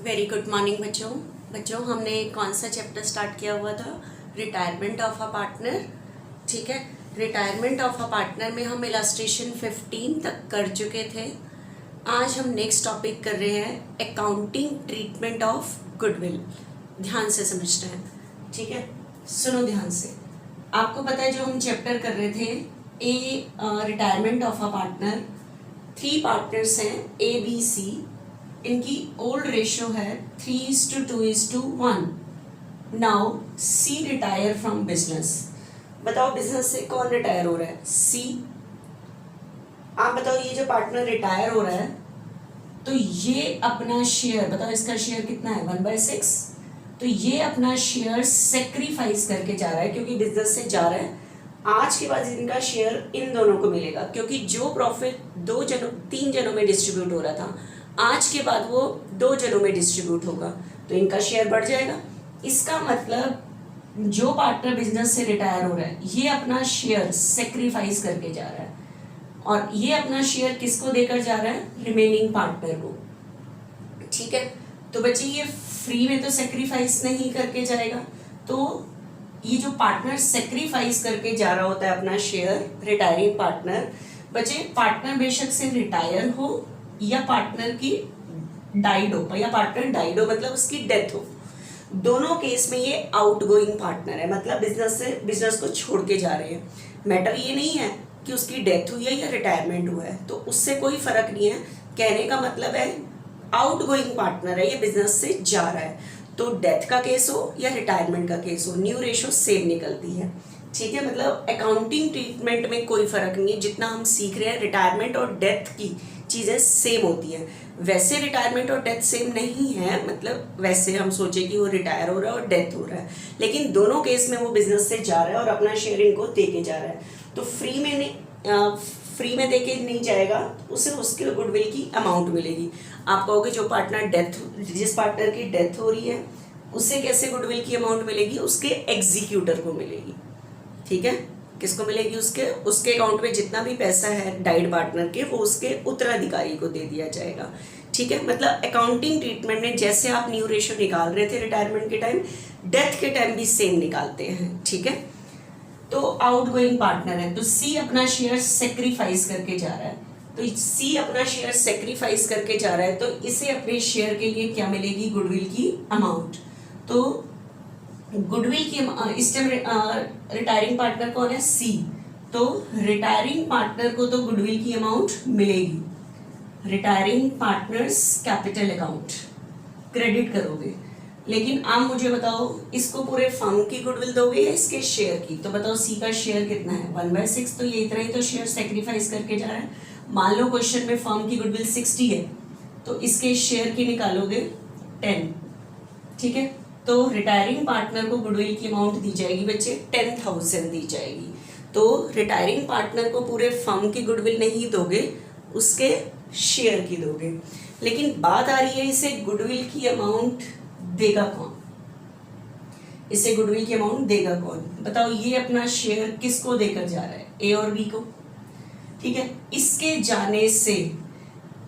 Very good morning बच्चों हमने कौन सा चैप्टर स्टार्ट किया हुआ था? Retirement of a partner. ठीक है, रिटायरमेंट ऑफ अ पार्टनर में हम इलस्ट्रेशन 15 तक कर चुके थे। आज हम नेक्स्ट टॉपिक कर रहे हैं अकाउंटिंग ट्रीटमेंट ऑफ गुडविल। ध्यान से समझना है, ठीक है? सुनो ध्यान से। आपको पता है जो हम चैप्टर कर रहे थे retirement of a partner, 3 partners हैं ए बी सी। इनकी ओल्ड रेशियो है 3:2:1। Now C retire from business. बताओ बिजनेस से कौन रिटायर हो रहा है? सी। आप बताओ ये जो पार्टनर रिटायर हो रहा है तो ये अपना शेयर, बताओ इसका शेयर कितना है? 1/6। तो ये अपना शेयर सेक्रीफाइस करके जा रहा है क्योंकि बिजनेस से जा रहा है। आज के बाद इनका शेयर इन दोनों को मिलेगा क्योंकि जो प्रॉफिट 3 जनों में डिस्ट्रीब्यूट हो रहा था, आज के बाद वो 2 जनों में डिस्ट्रीब्यूट होगा तो इनका शेयर बढ़ जाएगा। इसका मतलब जो पार्टनर बिजनेस से रिटायर हो रहा है ये अपना शेयर सेक्रीफाइस करके जा रहा है और ये अपना शेयर किसको देकर जा रहा है? रिमेनिंग पार्टनर को। ठीक है, तो बच्चे ये फ्री में तो सेक्रीफाइस नहीं करके जाएगा, तो ये जो पार्टनर सेक्रीफाइस करके जा रहा होता है अपना शेयर, रिटायरिंग पार्टनर। बच्चे पार्टनर बेशक से रिटायर हो या पार्टनर की डाइड हो, या पार्टनर डाइड हो मतलब उसकी डेथ हो, दोनों केस में ये आउटगोइंग पार्टनर है, मतलब बिजनेस को छोड़ के जा रहे हैं। मैटर ये नहीं है कि उसकी डेथ हुई है या रिटायरमेंट हुआ है, तो उससे कोई फर्क नहीं है। कहने का मतलब है आउटगोइंग पार्टनर है, ये बिजनेस से जा रहा है। तो डेथ का केस हो या रिटायरमेंट का केस हो, न्यू रेशो सेम निकलती है। ठीक है, मतलब अकाउंटिंग ट्रीटमेंट में कोई फर्क नहीं है। जितना हम सीख रहे हैं रिटायरमेंट और डेथ की चीज़ें सेम होती हैं। वैसे रिटायरमेंट और डेथ सेम नहीं है, मतलब वैसे हम सोचे कि वो रिटायर हो रहा है और डेथ हो रहा है, लेकिन दोनों केस में वो बिजनेस से जा रहा है और अपना शेयरिंग को दे के जा रहा है। तो फ्री में दे के नहीं जाएगा, उसे उसके गुडविल की अमाउंट मिलेगी। आप कहोगे जिस पार्टनर की डेथ हो रही है उसे कैसे गुडविल की अमाउंट मिलेगी? उसके एग्जीक्यूटर को मिलेगी। ठीक है, किसको मिलेगी? उसके अकाउंट में जितना भी पैसा है डाइड पार्टनर के, वो उसके उत्तराधिकारी को दे दिया जाएगा। ठीक है, मतलब अकाउंटिंग ट्रीटमेंट में जैसे आप न्यू रेशियो निकाल रहे थे रिटायरमेंट के टाइम, डेथ के टाइम भी सेम निकालते हैं। ठीक है, तो आउटगोइंग पार्टनर है तो सी अपना शेयर सेक्रीफाइस करके जा रहा है, तो सी अपना शेयर सेक्रीफाइस करके जा रहा है, तो इसे अपने शेयर के लिए क्या मिलेगी? गुडविल की अमाउंट। तो गुडविल की इस टाइम रिटायरिंग पार्टनर कौन है? सी। तो रिटायरिंग पार्टनर को तो गुडविल की अमाउंट मिलेगी। Retiring partners capital account credit करोगे, लेकिन आप मुझे बताओ इसको पूरे फर्म की गुडविल दोगे या इसके शेयर की? तो बताओ सी का शेयर कितना है? 1/6। तो ये इतना ही तो शेयर सेक्रीफाइस करके जा रहा है। मान लो क्वेश्चन में फर्म की गुडविल 60 है तो इसके शेयर की निकालोगे 10। ठीक है, तो रिटायरिंग पार्टनर को गुडविल की अमाउंट दी जाएगी बच्चे 10,000 दी जाएगी। तो रिटायरिंग पार्टनर को पूरे फर्म की गुडविल नहीं दोगे, उसके शेयर की दोगे। लेकिन बात आ रही है इसे गुडविल की अमाउंट देगा कौन? इसे गुडविल की अमाउंट देगा कौन? बताओ ये अपना शेयर किसको देकर जा रहा है? ए और बी को। ठीक है, इसके जाने से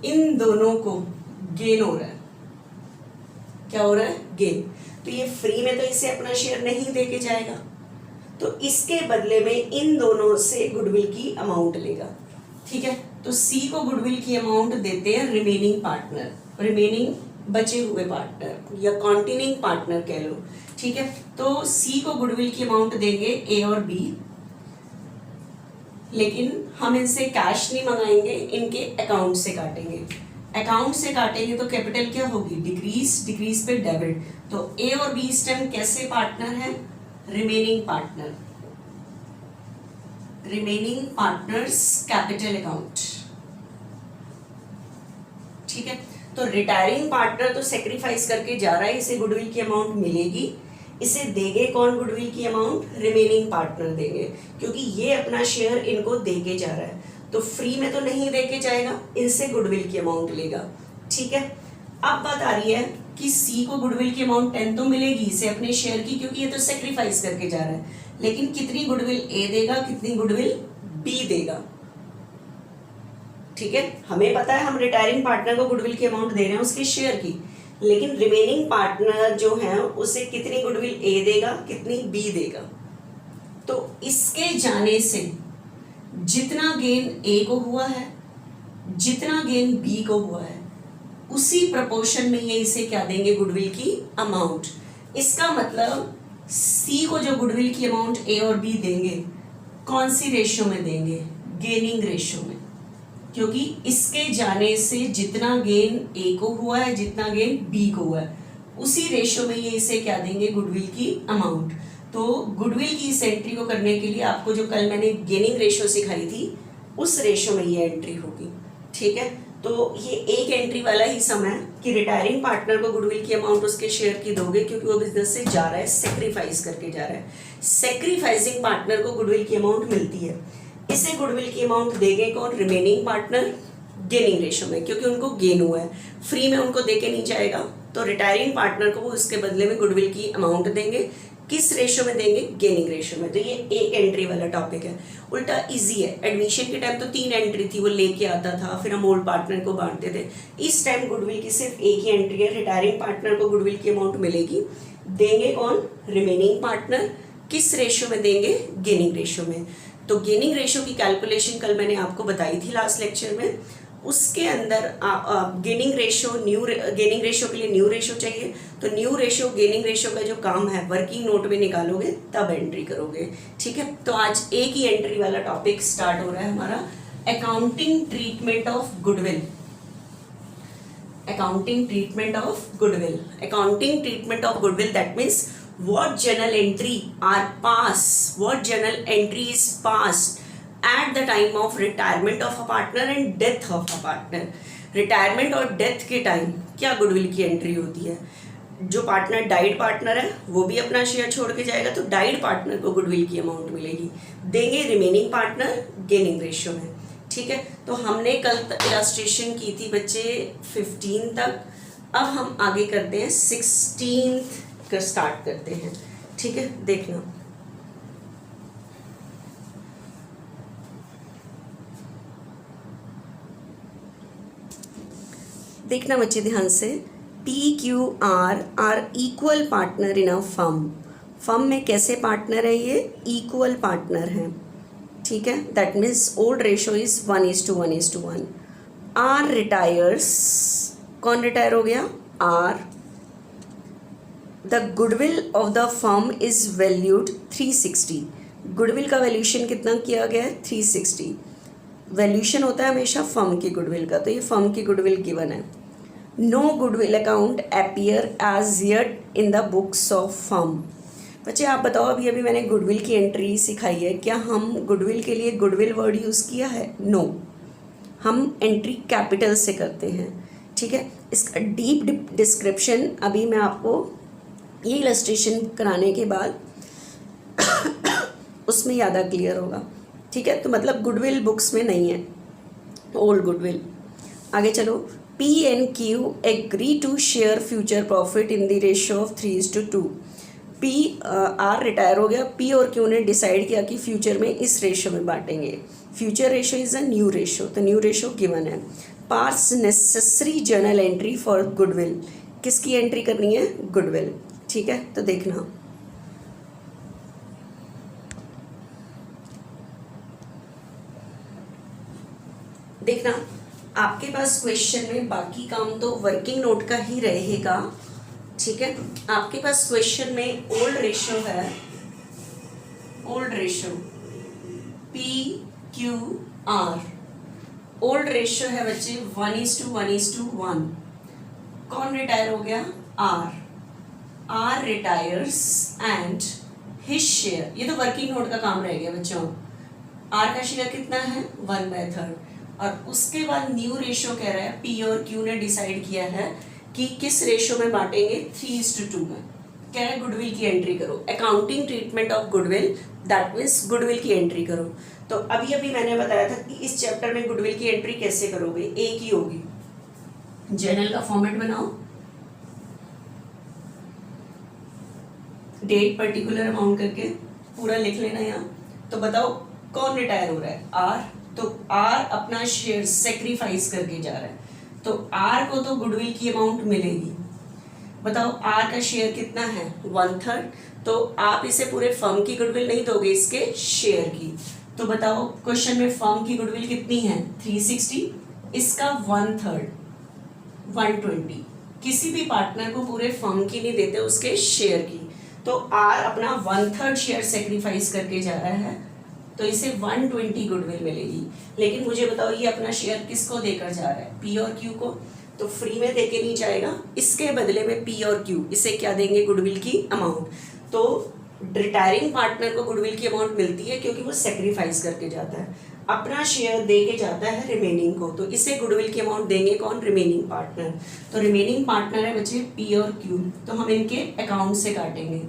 इन दोनों को गेन हो रहा है। क्या हो रहा है? गेन। तो ये फ्री में तो इसे अपना शेयर नहीं देके जाएगा, तो इसके बदले में इन दोनों से गुडविल की अमाउंट लेगा। ठीक है, तो सी को गुडविल की अमाउंट देते हैं रिमेनिंग पार्टनर, रिमेनिंग बचे हुए पार्टनर या कॉन्टिन्यूइंग पार्टनर कह लो। ठीक है, तो सी को गुडविल की अमाउंट देंगे ए और बी, लेकिन हम इनसे कैश नहीं मंगाएंगे, इनके अकाउंट से काटेंगे। अकाउंट से काटेंगे तो कैपिटल क्या होगी? डिक्रीज पे डेबिट। तो ए और बी इस टाइम कैसे पार्टनर है? Remaining partner, remaining partners capital account. ठीक है, तो रिटायरिंग पार्टनर तो सेक्रीफाइस करके जा रहा है, इसे गुडविल की अमाउंट मिलेगी। इसे देंगे कौन गुडविल की अमाउंट? रिमेनिंग पार्टनर देंगे, क्योंकि ये अपना शेयर इनको देके जा रहा है, तो फ्री में तो नहीं देके जाएगा, इनसे गुडविल की अमाउंट लेगा। ठीक है, अब बात आ रही है कि सी को गुडविल की अमाउंट 10 तो मिलेगी इसे अपने शेयर की, क्योंकि ये तो सेक्रीफाइस करके जा रहा है, लेकिन कितनी गुडविल ए देगा, कितनी गुडविल बी देगा? ठीक है, हमें पता है हम रिटायरिंग पार्टनर को गुडविल की अमाउंट दे रहे हैं उसके शेयर की, लेकिन रिमेनिंग पार्टनर जो है उसे कितनी गुडविल ए देगा, कितनी बी देगा। तो इसके जाने से जितना गेन ए को हुआ है, जितना गेन बी को हुआ है, उसी प्रपोर्शन में ये इसे क्या देंगे, गुडविल की अमाउंट। इसका मतलब सी को जो गुडविल की अमाउंट ए और बी देंगे, कौन सी रेशियो में देंगे, गेनिंग रेशियो में, क्योंकि इसके जाने से जितना गेन ए को हुआ है, जितना गेन बी को हुआ है, उसी रेशियो में ये इसे क्या देंगे, गुडविल की अमाउंट। तो गुडविल की इस एंट्री को करने के लिए आपको जो कल मैंने गेनिंग रेशियो सिखाई थी, उस रेशियो में ये एंट्री होगी। ठीक है, तो ये एक एंट्री वाला ही समय कि रिटायरिंग पार्टनर को गुडविल की अमाउंट उसके शेयर की दोगे, क्योंकि वो बिजनेस से जा रहा है, सेक्रीफाइस करके जा रहा है। सेक्रीफाइसिंग पार्टनर को गुडविल की अमाउंट मिलती है, इसे गुडविल की अमाउंट देंगे कौन, रिमेनिंग पार्टनर, गेनिंग रेशियो में, क्योंकि उनको गेन हुआ है, फ्री में उनको देके नहीं जाएगा। तो रिटायरिंग पार्टनर को वो उसके बदले में गुडविल की अमाउंट देंगे, किस रेशियो में देंगे, गेनिंग रेशियो में। तो ये एक एंट्री वाला टॉपिक है। उल्टा इजी है, एडमिशन के टाइम तो 3 एंट्री थी, वो लेके आता था, फिर हम ओल्ड पार्टनर को बांटते थे। इस टाइम गुडविल की सिर्फ एक ही एंट्री है, रिटायरिंग पार्टनर को गुडविल की अमाउंट मिलेगी, देंगे कौन, रिमेनिंग पार्टनर, किस रेशियो में देंगे, गेनिंग रेशियो में। तो गेनिंग रेशियो की कैलकुलेशन कल मैंने आपको बताई थी लास्ट लेक्चर में। उसके अंदर गेनिंग रेशियो के लिए न्यू रेशियो चाहिए, तो न्यू रेशियो गेनिंग रेशियो का जो काम है वर्किंग नोट में निकालोगे तब एंट्री करोगे। ठीक है, तो आज एक ही एंट्री वाला टॉपिक स्टार्ट हो रहा है हमारा, accounting treatment of goodwill. Accounting treatment of goodwill, accounting treatment of goodwill, that means what journal entry are passed, what journal entry is passed at the time of retirement of a partner and death of a partner। Retirement और death के time क्या goodwill की entry होती है। जो partner died partner है वो भी अपना शेयर छोड़ के जाएगा, तो डाइड पार्टनर को गुडविल की अमाउंट मिलेगी, देंगे रिमेनिंग पार्टनर गेनिंग रेशियो में। ठीक है, तो हमने कल इलस्ट्रेशन की थी बच्चे 15 तक, अब हम आगे करते हैं 16 स्टार्ट करते हैं। ठीक है, देखना देखना बच्चे ध्यान से। PQR are equal partner in a firm. Firm में कैसे पार्टनर है, ये इक्वल पार्टनर है। ठीक है, that means old ratio is 1:1:1। R retires, कौन रिटायर हो गया, R. The goodwill of the firm is valued 360। Goodwill का वैल्यूशन कितना किया गया है, 360। वैल्यूशन होता है हमेशा फर्म की गुडविल का, तो ये फर्म की गुडविल गिवन है। No goodwill account appear as yet in the books of firm. बच्चे आप बताओ, अभी अभी मैंने गुडविल की एंट्री सिखाई है, क्या हम गुडविल के लिए गुडविल वर्ड यूज़ किया है, नो, हम एंट्री कैपिटल से करते हैं। ठीक है, इसका डीप डिस्क्रिप्शन अभी मैं आपको ये इलस्ट्रेशन कराने के बाद उसमें ज़्यादा क्लियर होगा। ठीक है, तो मतलब गुडविल बुक्स में नहीं है, ओल्ड गुडविल। आगे चलो, P&Q agree to share future profit in the ratio of 3:2। P R retire हो गया, P और Q ने डिसाइड किया कि फ्यूचर में इस रेशियो में बांटेंगे। Future ratio is a new ratio, तो न्यू रेशियो गिवन है। Pass necessary journal entry for goodwill, किसकी एंट्री करनी है, गुडविल। ठीक है, तो देखना आपके पास क्वेश्चन में बाकी काम तो वर्किंग नोट का ही रहेगा। ठीक है, आपके पास क्वेश्चन में ओल्ड रेशियो है, old ratio PQR, old ratio है बच्चे 1:1:1। कौन रिटायर हो गया, R retires and his share, ये तो वर्किंग नोट का काम रह गया बच्चों। आर का शेयर कितना है, 1/3। और उसके बाद न्यू रेशियो कह रहा है, P और Q ने डिसाइड किया है कि किस रेशियो में बांटेंगे, 3:2 में। कह रहा है गुडविल की एंट्री करो, accounting treatment of goodwill, that means goodwill की एंट्री करो। तो अभी अभी मैंने बताया था कि इस चैप्टर में गुडविल की एंट्री कैसे करोगे, एक ही होगी, जर्नल का फॉर्मेट बनाओ, डेट पर्टिकुलर अमाउंट करके पूरा लिख लेना यहाँ। तो बताओ कौन रिटायर हो रहा है, आर। तो आर अपना शेयर सेक्रीफाइस करके जा रहा है, तो आर को तो गुडविल की अमाउंट मिलेगी, बताओ आर का शेयर कितना है 1/3, तो आप इसे पूरे फर्म की गुडविल नहीं दोगे, इसके शेयर की। तो बताओ क्वेश्चन में फर्म की गुडविल कितनी है 360, इसका 1/3 120। किसी भी पार्टनर को पूरे फर्म की नहीं देते, उसके शेयर की। तो आर अपना 1/3 शेयर सेक्रीफाइस करके जा रहा है, तो इसे 120 गुडविल मिलेगी। लेकिन मुझे बताओ ये अपना शेयर किसको देकर जा रहा है, पी और क्यू को। तो फ्री में देके नहीं जाएगा, इसके बदले में पी और क्यू इसे क्या देंगे, गुडविल की अमाउंट। तो रिटायरिंग पार्टनर को गुडविल की अमाउंट मिलती है क्योंकि वो सेक्रीफाइस करके जाता है, अपना शेयर दे के जाता है रिमेनिंग को। तो इसे गुडविल की अमाउंट देंगे कौन, रिमेनिंग पार्टनर। तो रिमेनिंग पार्टनर है बच्चे पी और क्यू, तो हम इनके अकाउंट से काटेंगे।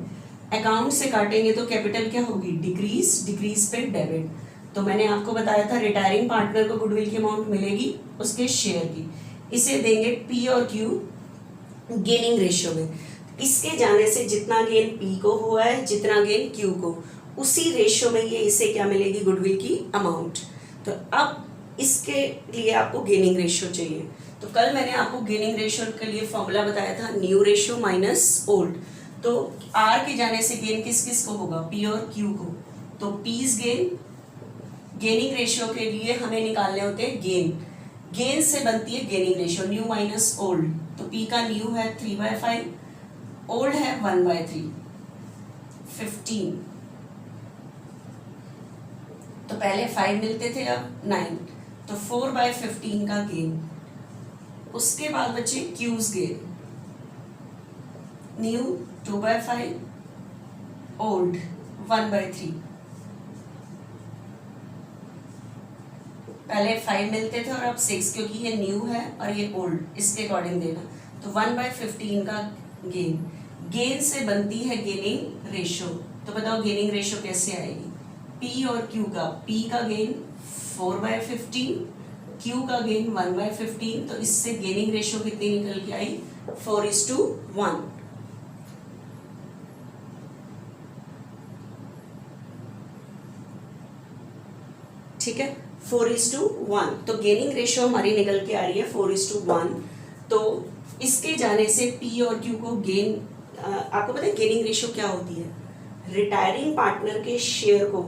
अकाउंट से काटेंगे तो कैपिटल क्या होगी, डिक्रीज, डिक्रीज पे डेबिट। तो मैंने आपको बताया था रिटायरिंग पार्टनर को गुडविल की अमाउंट मिलेगी उसके शेयर की, इसे देंगे पी और क्यू गेनिंग रेशियो में। इसके जाने से जितना गेन पी को हुआ है, जितना गेन क्यू को, उसी रेशियो में ये इसे क्या मिलेगी, गुडविल की अमाउंट। तो अब इसके लिए आपको गेनिंग रेशियो चाहिए। तो कल मैंने आपको गेनिंग रेशियो के लिए फॉर्मूला बताया था, न्यू रेशियो माइनस ओल्ड। तो आर के जाने से गेन किस किस को होगा, पी और क्यू को। तो पीज गेन, गेनिंग रेशियो के लिए हमें निकालने होते हैं गेन। गेन से बनती है gaining ratio, new minus old. तो पी का न्यू है 3/5, ओल्ड है 1/3, 15। तो पहले 5 मिलते थे, अब 9, तो 4/15 का गेन। उसके बाद बच्चे क्यूज गेन, न्यू 2/5, ओल्ड 1/3। पहले 5 मिलते थे और अब 6, क्योंकि ये न्यू है और ये ओल्ड, इसके अकॉर्डिंग देना। तो 1/15 का गेन। गेन से बनती है गेनिंग रेशियो। तो बताओ गेनिंग रेशियो कैसे आएगी, पी और क्यू का, पी का गेन 4/15, क्यू का गेन 1/15। तो इससे गेनिंग रेशियो कितनी निकल के आई, 4:1। ठीक है, 4:1। तो गेनिंग रेशियो हमारी निकल के आ रही है 4:1। तो इसके जाने से पी और क्यू को गेन, आपको पता है गेनिंग रेशियो क्या होती है, रिटायरिंग पार्टनर के शेयर को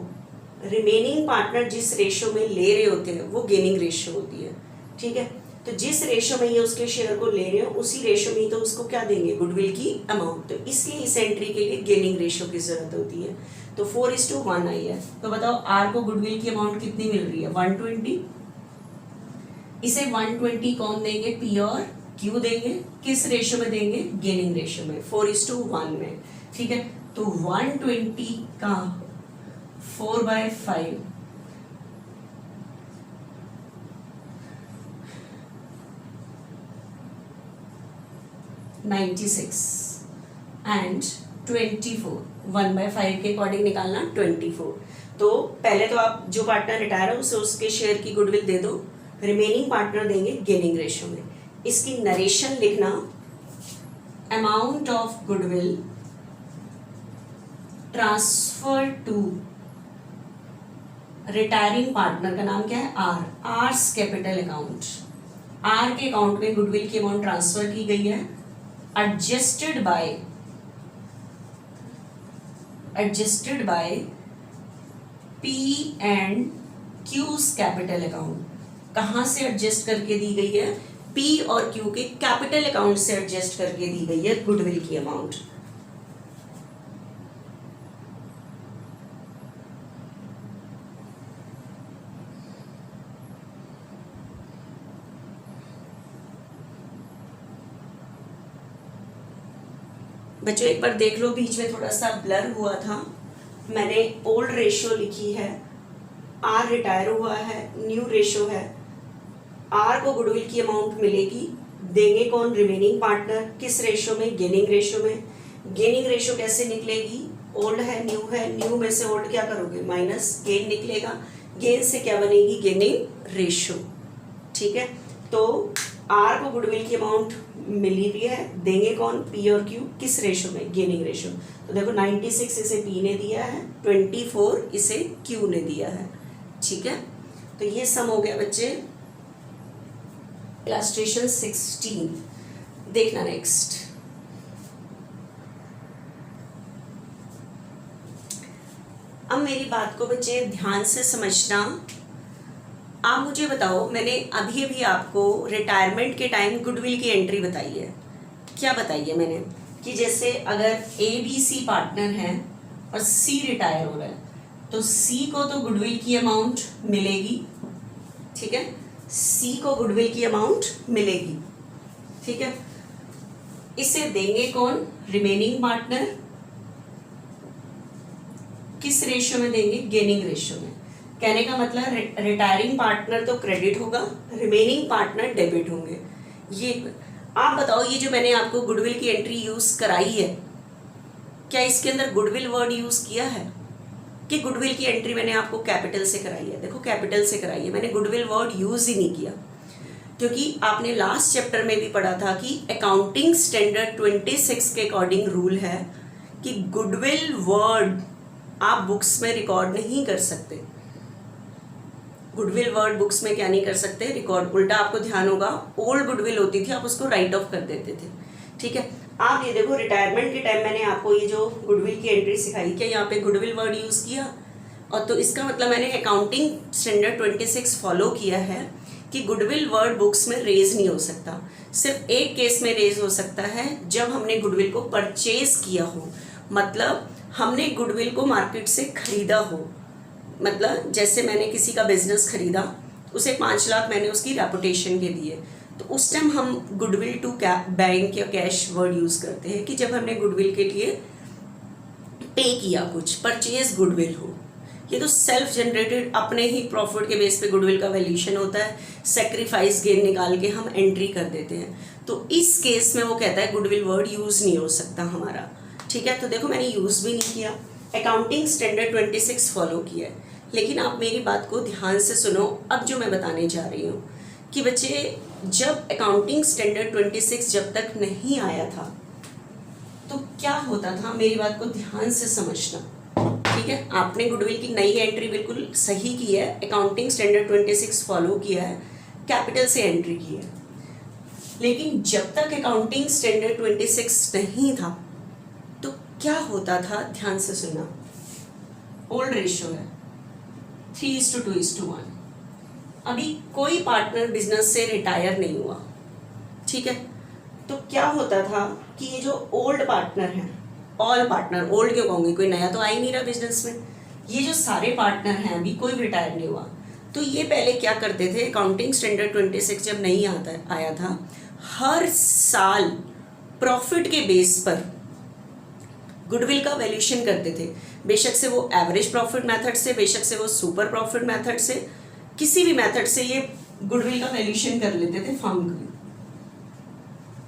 रिमेनिंग पार्टनर जिस रेशियो में ले रहे होते हैं वो गेनिंग रेशियो होती है। ठीक है, तो जिस रेशियो में ये उसके शेयर को ले रहे हो उसी रेशियो में तो उसको क्या देंगे, गुडविल की अमाउंट। तो इसलिए इस एंट्री के लिए गेनिंग रेशियो की जरूरत होती है। तो 4:1 आई है। तो बताओ आर को गुडविल की अमाउंट कितनी मिल रही है, 120। इसे 120 कौन देंगे, पी और क्यू देंगे। किस रेशियो में देंगे, गेनिंग रेशियो में, 4:1 में। ठीक है, तो 120 का 4/5 96 एंड 24, 1/5 के अकॉर्डिंग निकालना 24। तो पहले तो आप जो पार्टनर रिटायर है उसे उसके शेयर की गुडविल दे दो, रिमेनिंग पार्टनर देंगे गेनिंग रेशियो में। इसकी नरेशन लिखना, amount of goodwill transfer to retiring partner का नाम क्या है, R, R's capital account. R के अकाउंट में गुडविल की अमाउंट ट्रांसफर की गई है, adjusted by P and Q's capital account. कहां से एडजस्ट करके दी गई है, पी और क्यू के कैपिटल अकाउंट से एडजस्ट करके दी गई है गुडविल की अमाउंट। बच्चों एक बार देख लो, बीच में थोड़ा सा ब्लर हुआ था, मैंने ओल्ड रेशियो लिखी है, आर रिटायर हुआ है, न्यू रेशियो है। आर को गुडविल की अमाउंट मिलेगी, देंगे कौन, रिमेनिंग पार्टनर। किस रेशियो में, गेनिंग रेशियो में। गेनिंग रेशियो कैसे निकलेगी, ओल्ड है, न्यू में से ओल्ड क्या करोगे, माइनस, गेन निकलेगा। गेन से क्या बनेगी, गेनिंग रेशियो। ठीक है, तो आर को गुडविल की अमाउंट मिली हुई है, देंगे कौन, पी और क्यू। किस रेशियो में, गेनिंग रेशियो। तो देखो 96 इसे पी ने दिया है, 24 इसे क्यू ने दिया है। ठीक है, तो ये सम हो गया बच्चे। इलस्ट्रेशन 16 देखना नेक्स्ट। अब मेरी बात को बच्चे ध्यान से समझना। आप मुझे बताओ, मैंने अभी अभी आपको रिटायरमेंट के टाइम गुडविल की एंट्री बताई है। क्या बताई है मैंने? कि जैसे अगर ABC पार्टनर है और C रिटायर हो रहा है, तो C को तो गुडविल की अमाउंट मिलेगी, ठीक है, C को गुडविल की अमाउंट मिलेगी, ठीक है। इसे देंगे कौन? Remaining partner. किस रेशियो में देंगे? गेनिंग रेशियो में। कहने का मतलब रिटायरिंग पार्टनर तो क्रेडिट होगा, रिमेनिंग पार्टनर डेबिट होंगे। ये आप बताओ, ये जो मैंने आपको गुडविल की एंट्री यूज कराई है, क्या इसके अंदर गुडविल वर्ड यूज किया है? कि गुडविल की एंट्री मैंने आपको कैपिटल से कराई है? देखो कैपिटल से कराई है, मैंने गुडविल वर्ड यूज ही नहीं किया, क्योंकि आपने लास्ट चैप्टर में भी पढ़ा था कि अकाउंटिंग स्टैंडर्ड 26 के अकॉर्डिंग रूल है कि गुडविल वर्ड आप बुक्स में रिकॉर्ड नहीं कर सकते। गुडविल वर्ड बुक्स में क्या नहीं कर सकते? रिकॉर्ड। उल्टा आपको ध्यान होगा, ओल्ड गुडविल होती थी, आप उसको राइट ऑफ कर देते थे, ठीक है। आप ये देखो, रिटायरमेंट के टाइम मैंने आपको ये जो गुडविल की एंट्री सिखाई, क्या यहाँ पे गुडविल वर्ड यूज किया? और तो इसका मतलब मैंने अकाउंटिंग स्टैंडर्ड 26 फॉलो किया है कि गुडविल वर्ड बुक्स में रेज नहीं हो सकता। सिर्फ एक केस में रेज हो सकता है, जब हमने गुडविल को परचेज किया हो, मतलब हमने गुडविल को मार्केट से खरीदा हो। मतलब जैसे मैंने किसी का बिजनेस खरीदा, उसे 5 लाख मैंने उसकी रेपुटेशन के दिए, तो उस टाइम हम गुडविल टू बैंक या कैश वर्ड यूज करते हैं कि जब हमने गुडविल के लिए पे किया, कुछ परचेज गुडविल हो। ये तो सेल्फ जनरेटेड अपने ही प्रॉफिट के बेस पे गुडविल का वैल्यूएशन होता है, सेक्रीफाइस गेन निकाल के हम एंट्री कर देते हैं। तो इस केस में वो कहता है गुडविल वर्ड यूज नहीं हो सकता हमारा, ठीक है। तो देखो मैंने यूज भी नहीं किया, अकाउंटिंग स्टैंडर्ड 26 फॉलो किया है। लेकिन आप मेरी बात को ध्यान से सुनो, अब जो मैं बताने जा रही हूँ कि बच्चे, जब अकाउंटिंग स्टैंडर्ड 26 जब तक नहीं आया था तो क्या होता था, मेरी बात को ध्यान से समझना, ठीक है। आपने गुडविल की नई एंट्री बिल्कुल सही की है, अकाउंटिंग स्टैंडर्ड 26 फॉलो किया है, कैपिटल से एंट्री की है। लेकिन जब तक अकाउंटिंग स्टैंडर्ड 26 नहीं था तो क्या होता था, ध्यान से सुनना। ओल्ड रेशियो है 3:2:1। अभी कोई पार्टनर बिजनेस से रिटायर नहीं हुआ, ठीक है। तो क्या होता था कि ये जो ओल्ड पार्टनर हैं, ऑल पार्टनर, ओल्ड क्यों कहूँगी, कोई नया तो आ ही नहीं रहा बिजनेस में, ये जो सारे पार्टनर हैं अभी कोई रिटायर नहीं हुआ, तो ये पहले क्या करते थे, अकाउंटिंग स्टैंडर्ड 26 जब नहीं आया था, हर साल प्रॉफिट के बेस पर गुडविल का वैल्यूएशन करते थे। बेशक से वो एवरेज प्रॉफिट मेथड से, बेशक से वो सुपर प्रॉफिट मेथड से, किसी भी मेथड से ये गुडविल का वैल्यूएशन कर लेते थे फर्म की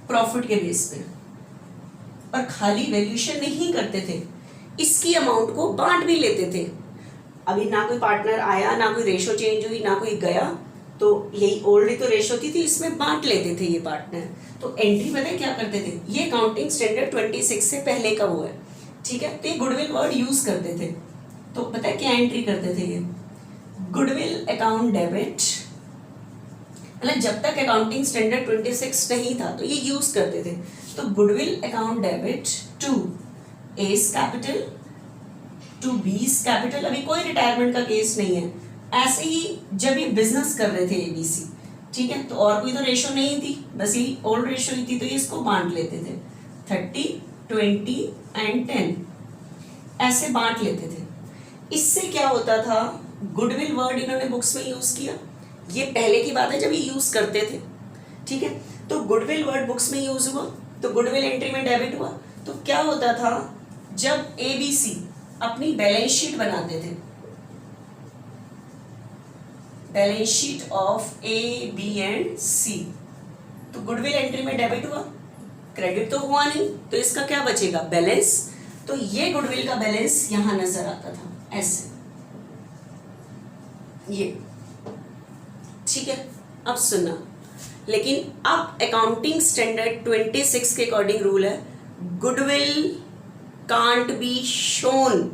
प्रॉफिट के बेस पे। और खाली वैल्यूएशन नहीं करते थे, इसकी अमाउंट को बांट भी लेते थे। अभी ना कोई पार्टनर आया, ना कोई रेशो चेंज हुई, ना कोई गया, तो यही ओल्ड ही तो रेशो थी, इसमें बांट लेते थे ये पार्टनर। तो एंट्री पता है क्या करते थे, ये अकाउंटिंग स्टैंडर्ड 26 से पहले का वो है, ठीक है। तो ये गुडविल वर्ड यूज करते थे, तो पता है क्या एंट्री करते थे ये, गुडविल अकाउंट डेबिट, मतलब जब तक अकाउंटिंग स्टैंडर्ड 26 नहीं था तो ये यूज करते थे। तो goodwill account debit to S capital to B's capital. अभी कोई रिटायरमेंट का केस नहीं है, ऐसे ही जब ये बिजनेस कर रहे थे ABC, ठीक है, तो और कोई तो रेशो नहीं थी, बस ये ओल्ड रेशो ही थी, तो ये इसको बांट लेते थे 30, 20 एंड 10, ऐसे बांट लेते थे। इससे क्या होता था, गुडविल वर्ड इन्होंने बुक्स में यूज किया, ये पहले की बात है जब ये यूज करते थे, ठीक है। तो गुडविल वर्ड बुक्स में यूज हुआ, तो गुडविल एंट्री में डेबिट हुआ। तो क्या होता था, जब ABC अपनी बैलेंस शीट बनाते थे, balance sheet of A, B and C, तो गुडविल एंट्री में डेबिट हुआ, क्रेडिट तो हुआ नहीं, तो इसका क्या बचेगा, बैलेंस। तो ये गुडविल का बैलेंस यहां नजर आता था ऐसे, ये, ठीक है। अब सुनना, लेकिन अब अकाउंटिंग स्टैंडर्ड 26 के अकॉर्डिंग रूल है, goodwill can't be shown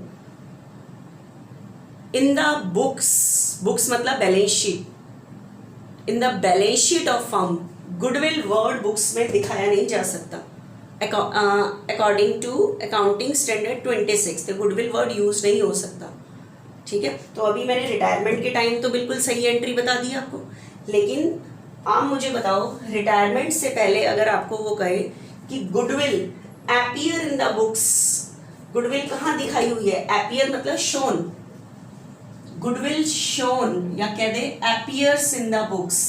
in the books मतलब balance sheet, in the balance sheet of firm, goodwill word books में दिखाया नहीं जा सकता अकॉर्डिंग टू अकाउंटिंग स्टैंडर्ड 26, तो गुडविल वर्ड यूज नहीं हो सकता। ठीक है। तो अभी मैंने रिटायरमेंट के टाइम तो बिल्कुल सही एंट्री बता दी आपको, लेकिन आप मुझे बताओ रिटायरमेंट से पहले अगर आपको वो कहे कि goodwill appear in the books, goodwill कहाँ दिखाई हुई है, अपीयर मतलब शोन, गुडविल शोन या कह दे appears in the books,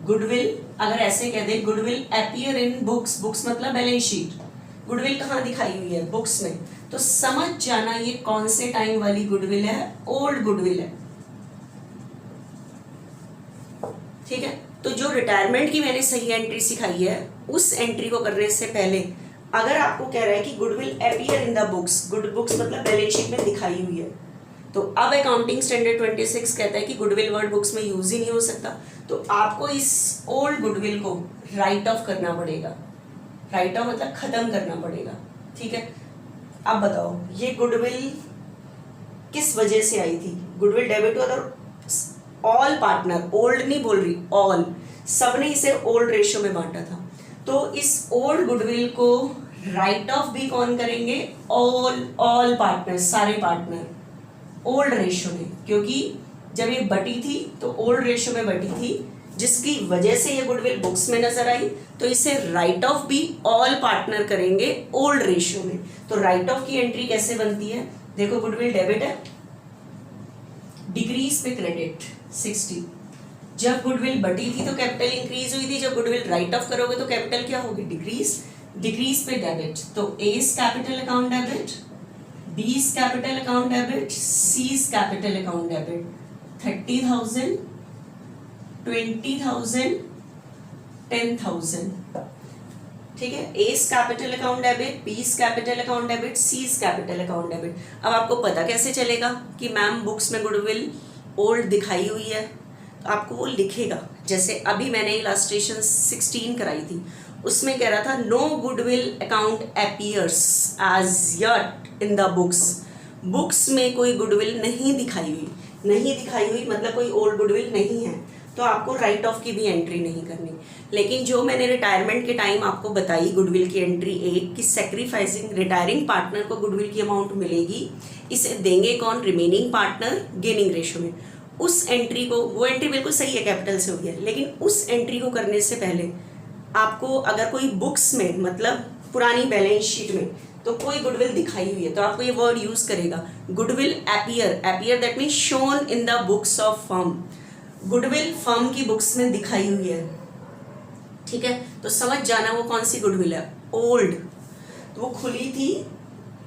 goodwill अगर ऐसे कह दे goodwill appear in books, books मतलब बैलेंस शीट, गुडविल कहाँ दिखाई हुई है, बुक्स में, तो समझ जाना ये कौन से टाइम वाली गुडविल है, ओल्ड गुडविल है, ठीक है। तो जो रिटायरमेंट की मैंने सही एंट्री सिखाई है उस एंट्री को करने से पहले अगर आपको कह रहा है कि goodwill appear in the books, good books मतलब बैलेंस शीट में दिखाई हुई है, तो अब अकाउंटिंग स्टैंडर्ड 26 कहता है कि गुडविल वर्ड बुक्स में यूज ही नहीं हो सकता, तो आपको इस ओल्ड गुडविल को राइट ऑफ करना पड़ेगा, राइट ऑफ मतलब खत्म करना पड़ेगा, ठीक है। अब बताओ ये गुडविल किस वजह से आई थी, गुडविल डेबिट हुआ था, ऑल पार्टनर, ओल्ड नहीं बोल रही, ऑल, सबने इसे ओल्ड रेशियो में बांटा था, तो इस ओल्ड गुडविल को राइट ऑफ भी कौन करेंगे, ऑल पार्टनर, सारे पार्टनर ओल्ड रेशियो में, क्योंकि जब ये बटी थी तो ओल्ड रेशियो में बटी थी, जिसकी वजह से ये गुडविल बुक्स में नजर आई, तो इसे राइट ऑफ भी ऑल पार्टनर करेंगे ओल्ड रेशियो में। तो राइट ऑफ की एंट्री कैसे बनती है, देखो गुडविल डेबिट है, डिक्रीज पे क्रेडिट 60, जब गुडविल बटी थी तो कैपिटल इंक्रीज हुई थी, जब गुडविल राइट ऑफ करोगे तो कैपिटल क्या होगी, डिक्रीज, डिक्रीज पे डेबिट, तो A is capital account debit, B is capital account debit, C is capital account debit, 30,000, 20,000, 10,000, ठीक है। A is capital account debit, B is capital account debit, C is capital account debit। अब आपको पता कैसे चलेगा कि ma'am books में goodwill old दिखाई हुई है, तो आपको वो लिखेगा, जैसे अभी मैंने इलस्ट्रेशन 16 कराई थी, उसमें कह रहा था no goodwill account appears as yet in the books, books में कोई गुडविल नहीं दिखाई हुई, नहीं दिखाई हुई मतलब कोई ओल्ड गुडविल नहीं है, तो आपको राइट ऑफ की भी एंट्री नहीं करनी। लेकिन जो मैंने रिटायरमेंट के टाइम आपको बताई गुडविल की एंट्री एक कि सेक्रीफाइसिंग रिटायरिंग पार्टनर को गुडविल की अमाउंट मिलेगी, इसे देंगे कौन, रिमेनिंग पार्टनर गेनिंग रेशियो में, उस एंट्री को, वो एंट्री बिल्कुल सही है, कैपिटल से हुई है, लेकिन उस एंट्री को करने से पहले आपको अगर कोई बुक्स में मतलब पुरानी बैलेंस शीट में तो कोई गुडविल दिखाई हुई है, तो आपको ये वर्ड यूज करेगा goodwill appear, appear that means shown in the books of firm, goodwill firm की बुक्स में दिखाई हुई है, ठीक है। तो समझ जाना वो कौन सी गुडविल है, ओल्ड, तो वो खुली थी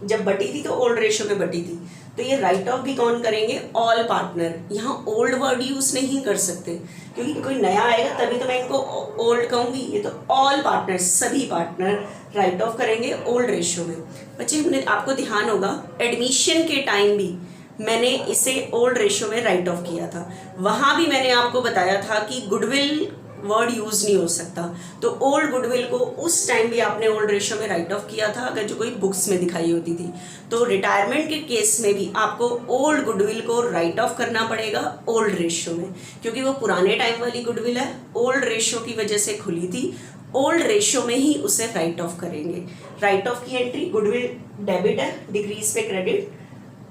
जब बटी थी तो ओल्ड रेशियो में बटी थी, तो ये राइट ऑफ भी कौन करेंगे, ऑल पार्टनर। यहाँ ओल्ड वर्ड यूज नहीं कर सकते क्योंकि कोई नया आएगा तभी तो मैं इनको ओल्ड कहूंगी, ये तो ऑल पार्टनर, सभी पार्टनर राइट ऑफ करेंगे ओल्ड रेशियो में। बच्चे हमने आपको ध्यान होगा एडमिशन के टाइम भी मैंने इसे ओल्ड रेशियो में राइट ऑफ किया था, वहां भी मैंने आपको बताया था कि गुडविल वर्ड यूज नहीं हो सकता, तो ओल्ड गुडविल को उस टाइम भी आपने ओल्ड रेशियो में राइट ऑफ किया था अगर जो कोई बुक्स में दिखाई होती थी। तो रिटायरमेंट के केस में भी आपको ओल्ड गुडविल को राइट ऑफ करना पड़ेगा ओल्ड रेशियो में, क्योंकि वो पुराने टाइम वाली गुडविल है, ओल्ड रेशियो की वजह से खुली थी, ओल्ड रेशियो में ही उसे राइट ऑफ करेंगे। राइट ऑफ की एंट्री गुडविल डेबिट है, डिक्रीज पे क्रेडिट,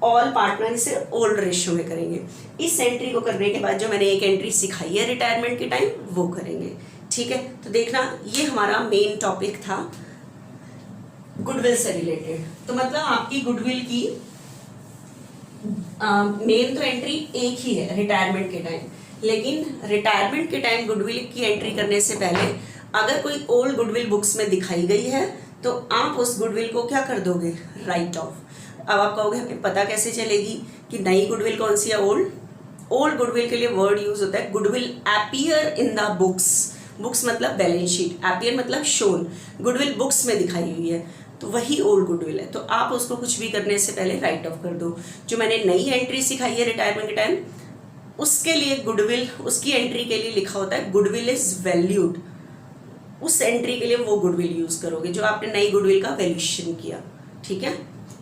ऑल पार्टनर इसे ओल्ड रेशियो में करेंगे। इस एंट्री को करने के बाद जो मैंने एक एंट्री सिखाई है रिटायरमेंट के टाइम वो करेंगे, ठीक है। तो देखना ये हमारा मेन टॉपिक था गुडविल से रिलेटेड। तो मतलब आपकी गुडविल की मेन तो एंट्री एक ही है रिटायरमेंट के टाइम, लेकिन रिटायरमेंट के टाइम गुडविल की एंट्री करने से पहले अगर कोई ओल्ड गुडविल बुक्स में दिखाई गई है तो आप उस गुडविल को क्या कर दोगे, राइट ऑफ। अब आप कहोगे हमें पता कैसे चलेगी कि नई गुडविल कौन सी है, ओल्ड। ओल्ड गुडविल के लिए वर्ड यूज होता है goodwill appear in the books, books मतलब बैलेंस शीट, अपीयर मतलब शोन, गुडविल बुक्स में दिखाई हुई है तो वही ओल्ड गुडविल है, तो आप उसको कुछ भी करने से पहले राइट ऑफ कर दो। जो मैंने नई एंट्री सिखाई है रिटायरमेंट के टाइम उसके लिए गुडविल, उसकी एंट्री के लिए लिखा होता है गुडविल इज वैल्यूड, उस एंट्री के लिए वो गुडविल यूज करोगे जो आपने नई गुडविल का वैल्यूएशन किया, ठीक है,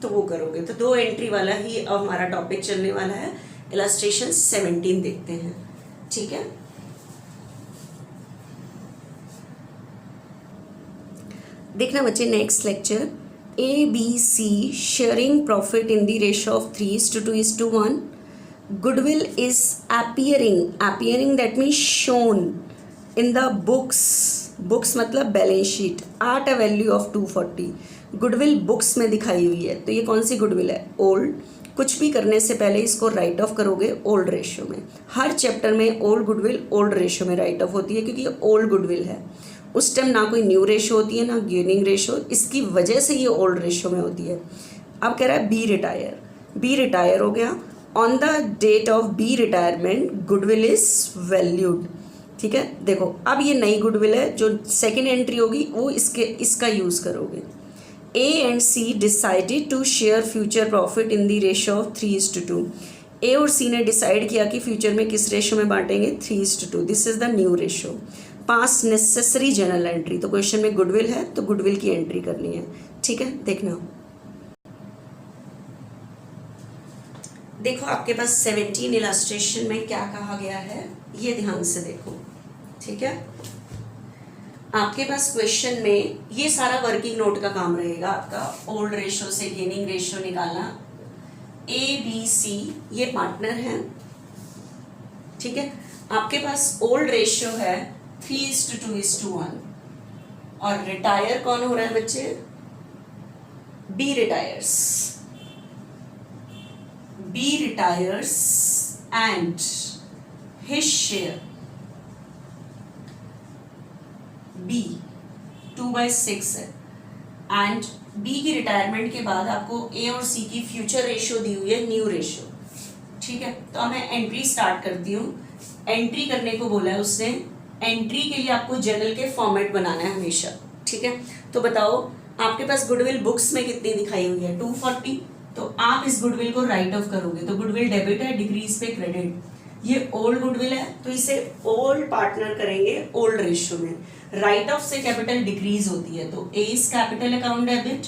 तो वो करोगे। तो दो एंट्री वाला ही अब हमारा टॉपिक चलने वाला है। इलस्ट्रेशन 17 देखते हैं, ठीक है। देखना बच्चे next lecture A, B, C sharing profit in the ratio of 3:2:1. Goodwill is appearing that means shown in the books मतलब balance sheet at a value of 240. Goodwill books में दिखाई हुई है, तो ये कौन सी गुडविल है? ओल्ड. कुछ भी करने से पहले इसको राइट ऑफ करोगे ओल्ड रेशियो में. हर चैप्टर में ओल्ड गुडविल ओल्ड रेशियो में राइट ऑफ होती है, क्योंकि ये ओल्ड गुडविल है. उस टाइम ना कोई न्यू रेशियो होती है ना गेनिंग रेशियो, इसकी वजह से ये ओल्ड रेशियो में होती है. अब कह रहा है बी रिटायर हो गया. On the date of B retirement goodwill is valued. ठीक है, देखो अब ये नई गुडविल है, जो सेकेंड एंट्री होगी वो इसका यूज़ करोगे. A and C decided to share future profit in the ratio of 3:2. A और C ने डिसाइड किया कि फ्यूचर में किस रेशियो में बांटेंगे? 3:2. This is the new ratio. Pass necessary general entry. तो क्वेश्चन में गुडविल है तो गुडविल की एंट्री करनी है. ठीक है, देखना. देखो आपके पास 17 इलस्ट्रेशन में क्या कहा गया है, ये ध्यान से देखो. ठीक है, आपके पास क्वेश्चन में ये सारा वर्किंग नोट का काम रहेगा आपका. ओल्ड रेशियो से गेनिंग रेशियो निकालना. A, B, C ये पार्टनर हैं. ठीक है, आपके पास ओल्ड रेशियो है 3:2:1 और रिटायर कौन हो रहा है बच्चे? B retires and his share B 2/6 है. एंड B की रिटायरमेंट के बाद आपको A और C की फ्यूचर रेशियो दी हुई है, न्यू रेशियो. ठीक है, तो मैं एंट्री स्टार्ट करती हूँ. एंट्री करने को बोला है उसने. एंट्री के लिए आपको जर्नल के फॉर्मेट बनाना है हमेशा. ठीक है, तो बताओ आपके पास गुडविल बुक्स में कितनी दिखाई हुई है? 240. तो आप इस गुडविल को राइट ऑफ करोगे तो गुडविल डेबिट है, डिक्रीज पे क्रेडिट. ये ओल्ड गुडविल है तो इसे ओल्ड पार्टनर करेंगे ओल्ड रेशियो में. राइट ऑफ से कैपिटल डिक्रीज होती है, तो A is capital account debit,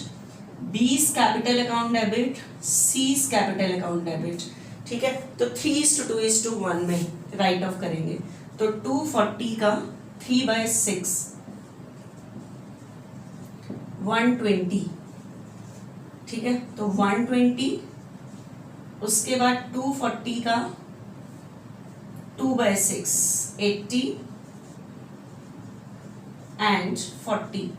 B is capital account debit, C is capital account debit. ठीक है, तो 3:2:1 में राइट ऑफ करेंगे. तो 240 का 3/6 120. ठीक है, तो 120. उसके बाद 240 का 2/6 80 एंड 40.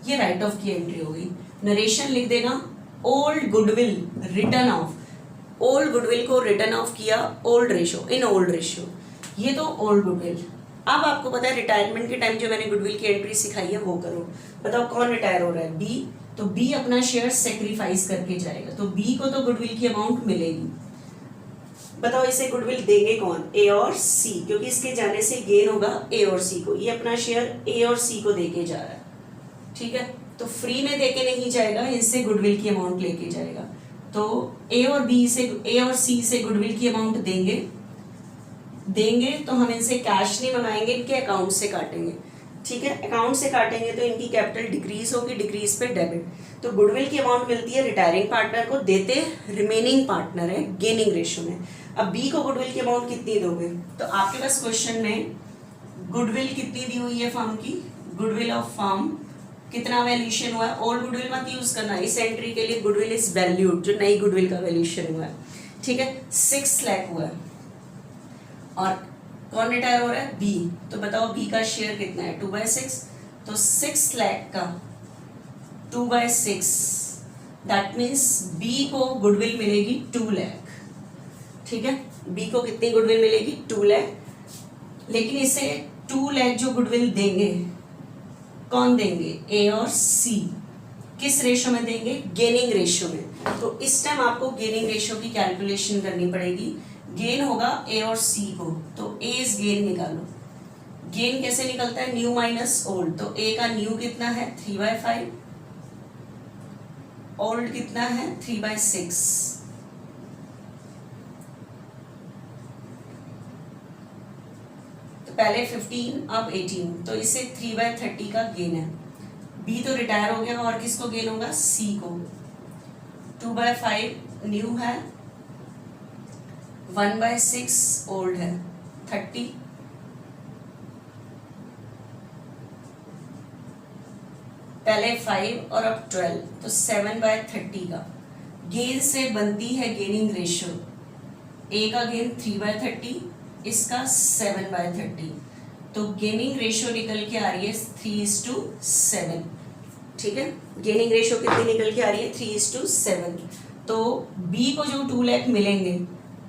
ये राइट ऑफ की एंट्री होगी. नरेशन लिख देना. Old goodwill return of. Old goodwill को रिटर्न ऑफ किया old ratio in old ratio. ये तो ओल्ड गुडविल. अब आपको पता है रिटायरमेंट के टाइम जो मैंने गुडविल की एंट्री सिखाई है वो करो. बताओ कौन रिटायर हो रहा है? बी. तो बी अपना शेयर सेक्रीफाइस करके जाएगा, तो बी को तो गुडविल की अमाउंट मिलेगी. बताओ इसे गुडविल देंगे कौन? ए और सी, क्योंकि इसके जाने से गेन होगा ए और सी को. ये अपना शेयर ए और सी को देके जा रहा है. ठीक है, तो फ्री में देके नहीं जाएगा, इनसे गुडविल की अमाउंट लेके जाएगा. तो ए और सी से गुडविल की अमाउंट देंगे तो हम इनसे कैश नहीं मंगाएंगे, इनके अकाउंट से काटेंगे. ठीक है, अकाउंट से काटेंगे तो इनकी कैपिटल डिक्रीज होगी, डिक्रीज पे डेबिट. तो गुडविल की अमाउंट मिलती है रिटायरिंग पार्टनर को, देते रिमेनिंग पार्टनर है गेनिंग रेशियो में. अब बी को गुडविल की अमाउंट कितनी दोगे? तो आपके पास क्वेश्चन में गुडविल कितनी दी हुई है फर्म की? गुडविल ऑफ फर्म कितना वैल्यूएशन हुआ है? ओल्ड गुडविल मत यूज करना. इस एंट्री के लिए गुडविल इज वैल्यूड, जो नई गुडविल का वैल्यूएशन हुआ है. ठीक है, 6 लाख हुआ है. और कौन रिटायर हो रहा है? बी. तो बताओ बी का शेयर कितना है? 2/6. तो 6 लाख का 2/6 दैट मीन्स बी को गुडविल मिलेगी 2 लाख. ठीक है, बी को कितनी गुडविल मिलेगी? 2 लाख. लेकिन इसे 2 लाख जो गुडविल देंगे कौन देंगे? ए और सी. किस रेशियो में देंगे? गेनिंग रेशियो में. तो इस टाइम आपको गेनिंग रेशियो की कैलकुलेशन करनी पड़ेगी. गेन होगा ए और सी को, तो ए इज गेन निकालो. गेन कैसे निकलता है? New minus old. तो ए का न्यू कितना है? 3/5. ओल्ड कितना है? 3/6. तो पहले 15 अब 18, तो इसे 3/30 का गेन है. बी तो रिटायर हो गया और किसको गेन होगा? सी को. 2/5 न्यू है, 1/6 ओल्ड है, 30. पहले 5 और अब 12, तो 7/30 का गेन से बनती है गेनिंग रेशियो। ए का गेन 3/30, इसका 7/30, तो गेनिंग रेशियो निकल के आ रही है 3:7। ठीक है, गेनिंग रेशियो कितनी निकल के आ रही है 3:7। तो बी को जो 2 लाख मिलेंगे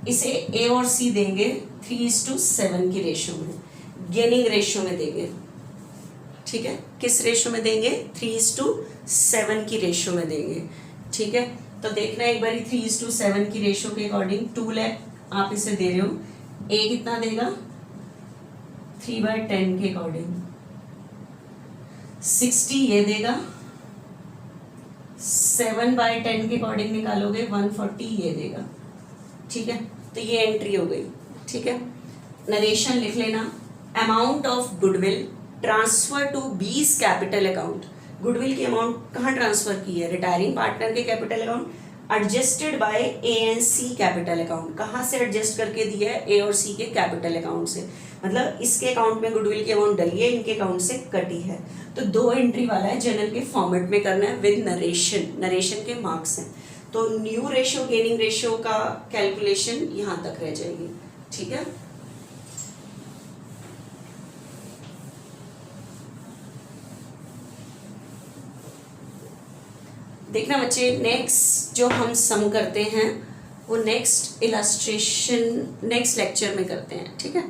इसे ए और सी देंगे 3:7 की रेशियो में, गेनिंग रेशियो में देंगे। ठीक है, किस रेशियो में देंगे 3:7 की रेशियो में देंगे। ठीक है, तो देखना एक बार 3:7 की रेशियो के अकॉर्डिंग 2 लाख आप इसे दे रहे हो, ए कितना देगा 3/10 के अकॉर्डिंग 60 ये देगा, 7/10 के अकॉर्डिंग निकालोगे 140 ये देगा। ठीक है, तो ये एंट्री हो गई। ठीक है, नरेशन लिख लेना, amount of goodwill transfer to B's capital account. Goodwill की अमाउंट कहाँ ट्रांसफर की है, रिटायरिंग पार्टनर के capital account, adjusted by A and C capital account. कहाँ से एडजस्ट करके दिया है, ए और सी के कैपिटल अकाउंट से, मतलब इसके अकाउंट में गुडविल की अमाउंट डली है, इनके अकाउंट से कटी है। तो 2 एंट्री वाला है, जनरल के फॉर्मेट में करना है विद नरेशन, नरेशन के मार्क्स हैं। तो न्यू रेशियो गेनिंग रेशियो का कैलकुलेशन यहाँ तक रह जाएगी। ठीक है, देखना बच्चे, नेक्स्ट जो हम सम करते हैं वो नेक्स्ट इलस्ट्रेशन नेक्स्ट लेक्चर में करते हैं। ठीक है।